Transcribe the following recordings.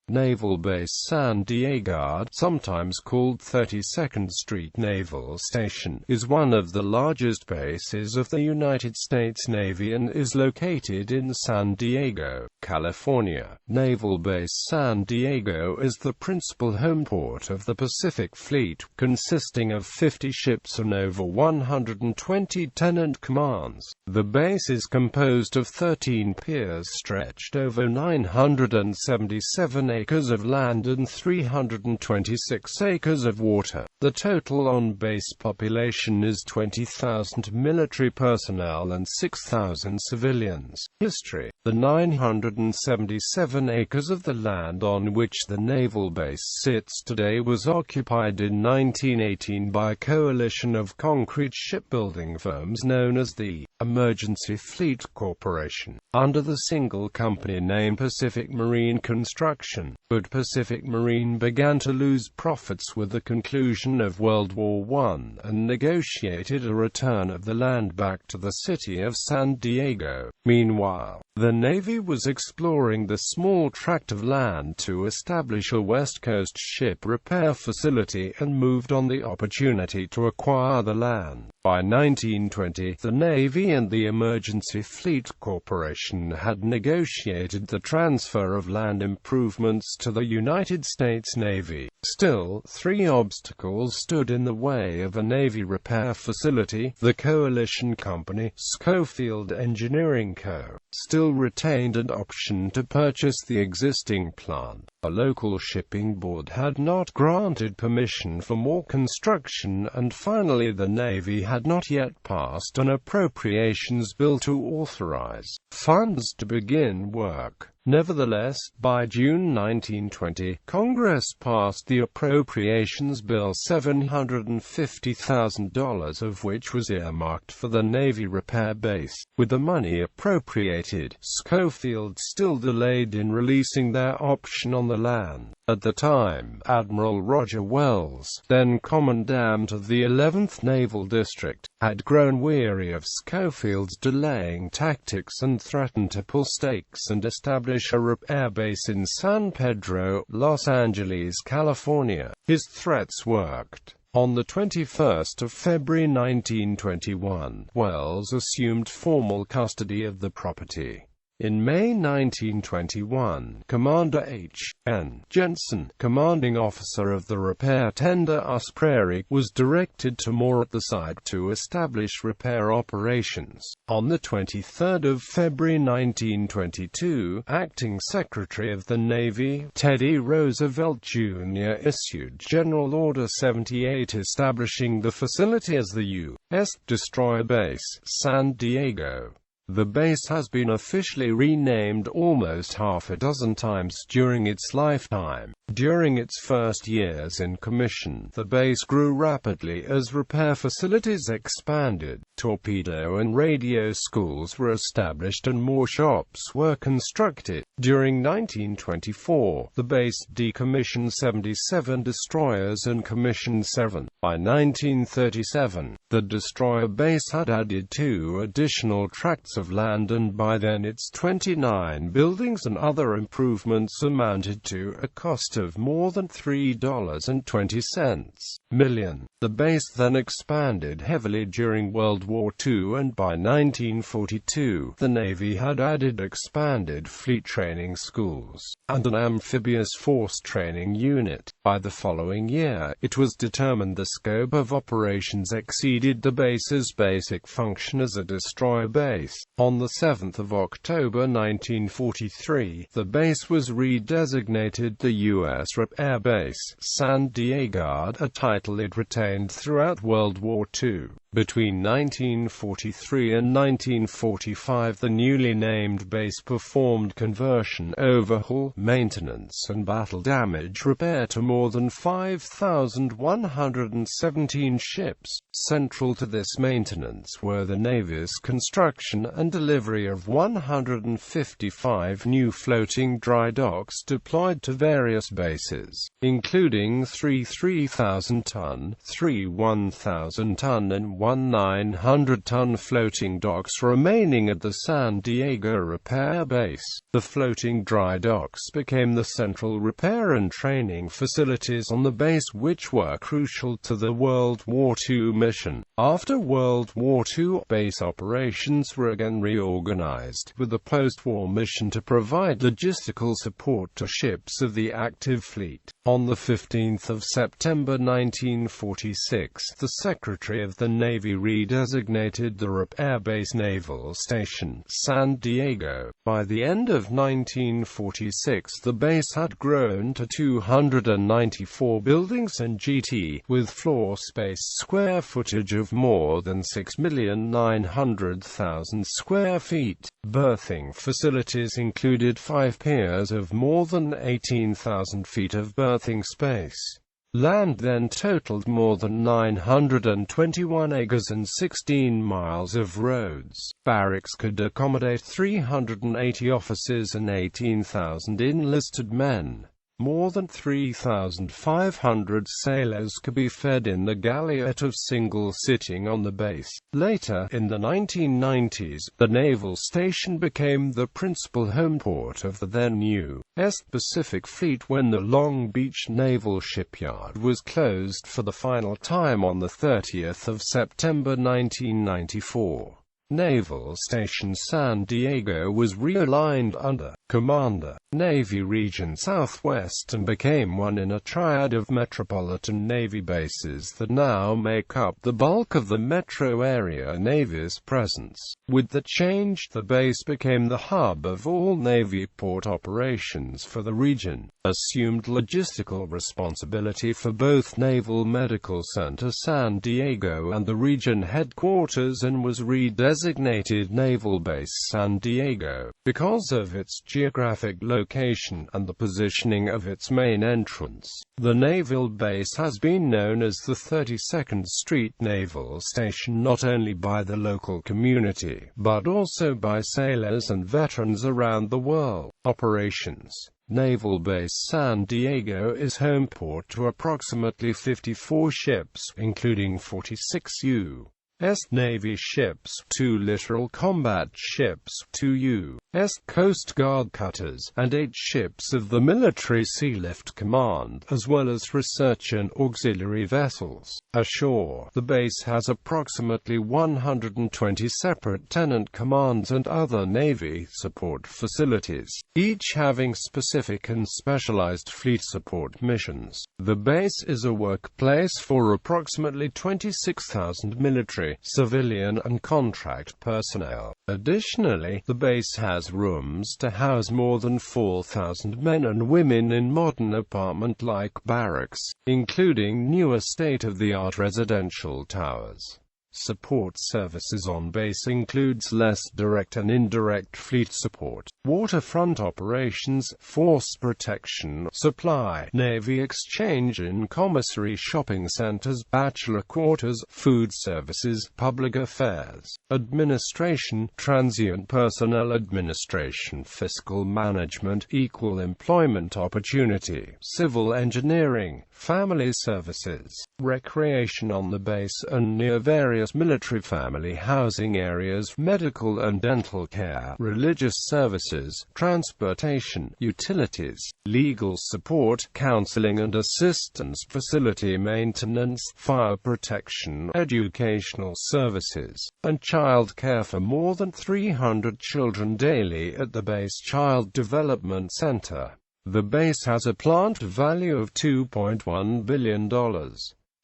Naval Base San Diego, sometimes called 32nd Street Naval Station, is one of the largest bases of the United States Navy and is located in San Diego, California. Naval Base San Diego is the principal homeport of the Pacific Fleet, consisting of 50 ships and over 120 tenant commands. The base is composed of 13 piers stretched over 977 acres of land and 326 acres of water. The total on-base population is 20,000 military personnel and 6,000 civilians. History: the 977 acres of the land on which the naval base sits today was occupied in 1918 by a coalition of concrete shipbuilding firms known as the Emergency Fleet Corporation, under the single company name Pacific Marine Construction. But Pacific Marine began to lose profits with the conclusion of World War I and negotiated a return of the land back to the city of San Diego. Meanwhile, the Navy was exploring the small tract of land to establish a West Coast ship repair facility and moved on the opportunity to acquire the land. By 1920, the Navy and the Emergency Fleet Corporation had negotiated the transfer of land improvements to the United States Navy. Still, three obstacles stood in the way of a Navy repair facility. The coalition company, Schofield Engineering Co., still retained an option to purchase the existing plant. A local shipping board had not granted permission for more construction, and finally the Navy had not yet passed an appropriations bill to authorize funds to begin work. Nevertheless, by June 1920, Congress passed the Appropriations Bill, $750,000 of which was earmarked for the Navy repair base. With the money appropriated, Schofield still delayed in releasing their option on the land. At the time, Admiral Roger Wells, then Commandant of the 11th Naval District, had grown weary of Schofield's delaying tactics and threatened to pull stakes and establish a repair base in San Pedro, Los Angeles, California. His threats worked. On the 21st of February 1921, Wells assumed formal custody of the property. In May 1921, Commander H. N. Jensen, commanding officer of the repair tender Osprey, was directed to moor at the site to establish repair operations. On the 23rd of February 1922, Acting Secretary of the Navy, Teddy Roosevelt Jr. issued General Order 78 establishing the facility as the U.S. Destroyer Base, San Diego. The base has been officially renamed almost half a dozen times during its lifetime. During its first years in commission, the base grew rapidly as repair facilities expanded. Torpedo and radio schools were established and more shops were constructed. During 1924, the base decommissioned 77 destroyers and commissioned 7. By 1937, the destroyer base had added 2 additional tracts of land, and by then its 29 buildings and other improvements amounted to a cost of more than $3.20 million. The base then expanded heavily during World War II, and by 1942, the Navy had added expanded fleet training schools and an amphibious force training unit. By the following year, it was determined the scope of operations exceeded the base's basic function as a destroyer base. On the 7th of October 1943, the base was redesignated the U.S. Repair Base, San Diego, a title it retained throughout World War II. Between 1943 and 1945, the newly named base performed conversion, overhaul, maintenance and battle damage repair to more than 5,117 ships. Central to this maintenance were the Navy's construction and delivery of 155 new floating dry docks deployed to various bases, including 3 3,000-ton, 3 1,000-ton and 900-ton floating docks remaining at the San Diego repair base. The floating dry docks became the central repair and training facilities on the base, which were crucial to the World War II mission. After World War II, base operations were again reorganized, with the post-war mission to provide logistical support to ships of the active fleet. On 15 September 1946, the Secretary of the Navy redesignated the Repair Base Naval Station, San Diego. By the end of 1946, the base had grown to 294 buildings and GT, with floor space square footage of more than 6,900,000 square feet. Berthing facilities included 5 piers of more than 18,000 feet of berthing space. Land then totaled more than 921 acres and 16 miles of roads. Barracks could accommodate 380 officers and 18,000 enlisted men. More than 3,500 sailors could be fed in the galliot of single sitting on the base. Later, in the 1990s, the naval station became the principal homeport of the then U.S. Pacific Fleet when the Long Beach Naval Shipyard was closed for the final time on 30 September 1994. Naval Station San Diego was realigned under Commander, Navy Region Southwest and became one in a triad of metropolitan Navy bases that now make up the bulk of the metro area Navy's presence. With the change, the base became the hub of all Navy port operations for the region, assumed logistical responsibility for both Naval Medical Center San Diego and the region headquarters, and was redesignated Naval Base San Diego. Because of its geographic location and the positioning of its main entrance, the naval base has been known as the 32nd Street Naval Station not only by the local community, but also by sailors and veterans around the world. Operations. Naval Base San Diego is homeport to approximately 54 ships, including 46 U.S. Navy ships, 2 littoral combat ships, 2 U.S. Coast Guard cutters, and 8 ships of the Military Sealift Command, as well as research and auxiliary vessels. Ashore, the base has approximately 120 separate tenant commands and other Navy support facilities, each having specific and specialized fleet support missions. The base is a workplace for approximately 26,000 military, civilian, and contract personnel. Additionally, the base has rooms to house more than 4,000 men and women in modern apartment-like barracks, including newer state-of-the-art residential towers. Support services on base includes less direct and indirect fleet support, waterfront operations, force protection, supply, Navy exchange in commissary shopping centers, bachelor quarters, food services, public affairs, administration, transient personnel administration, fiscal management, equal employment opportunity, civil engineering, family services, recreation on the base and near various military family housing areas, medical and dental care, religious services, transportation, utilities, legal support, counseling and assistance, facility maintenance, fire protection, educational services, and child care for more than 300 children daily at the Base Child Development Center. The base has a plant value of $2.1 billion.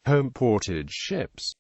Home portage ships.